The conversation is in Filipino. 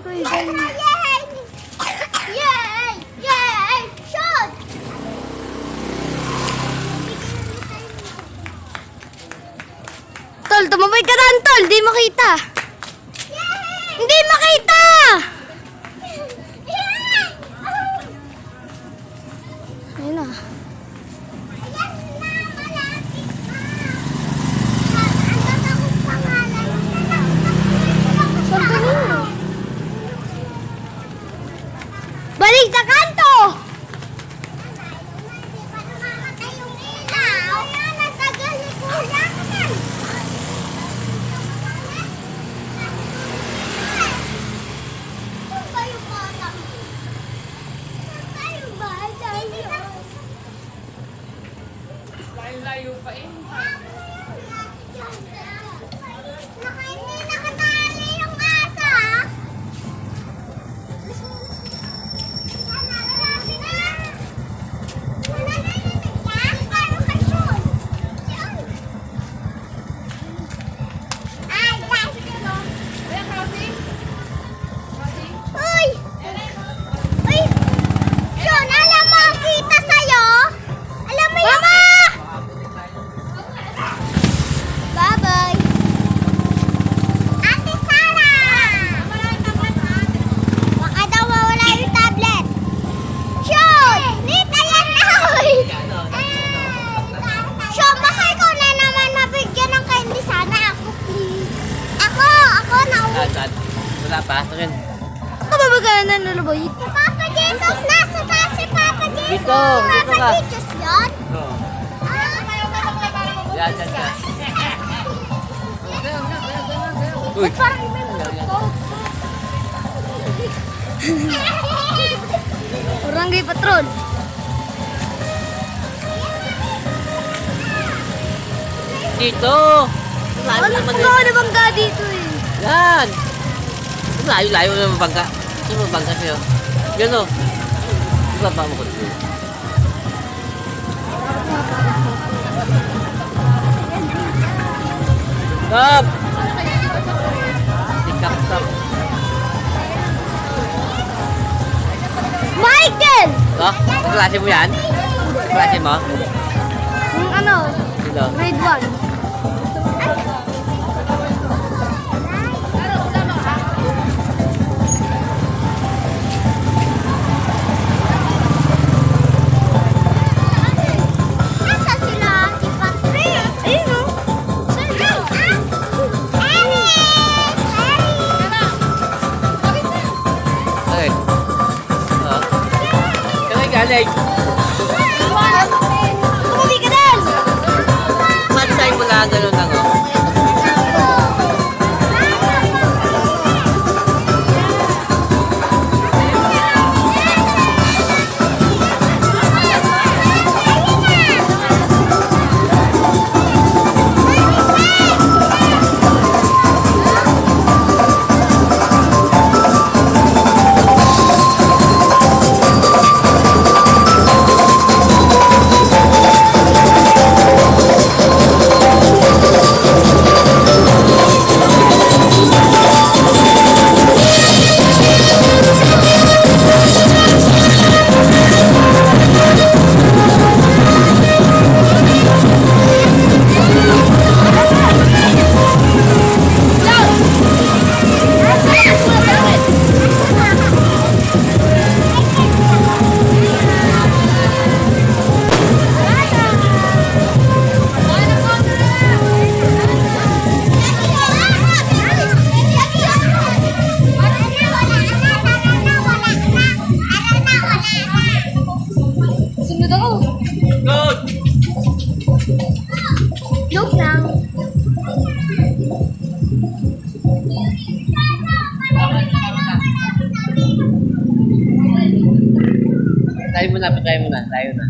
Uy, ganyan. Yay! Yay! Yay! Shoot! Tol, tumabay ka na, tol. Di makita. Hindi makita! Ayun na. Balik sa kanto! Layo pa eh. Nakatali yung asa. Uy! Uy! Sean, alam mo ang kita sa'yo? Alam mo yung... Bye-bye! Ate Sarah! Baka daw mawala yung tablet. Sean! Nita yan na! Sean, baka ikaw na naman mabigyan ng candy sana. Ako, please. Ako na. Saan? Wala pa. Tingin. Ito ba ba ka na naluluboy? Si Papa Jesus! Nasa taas si Papa Jesus! Dito, dito Papa ka. Jesus yun? Oo. Ah, Yan, yan, yan. Uy. Barangay Patrol. Dito. Layo Wala naman ko eh. na bangga dito eh. Yan. Layo na mabangga. Sino mabangga sa'yo? Yan o. Di ba pa mo ko dito? Stop! Sikap, stop. Michael! Oh, kaklase mo yan? Kaklase mo? Yung ano, Sino? grade 1. nasa sila? Si Patrick! Ayun o. Okay. Oh. Kaya galing. Hindi ka dan! Matay mo lang ganun lang oh. Sunod ako. Good! Joke lang. Tayo muna, patay muna. Tayo na.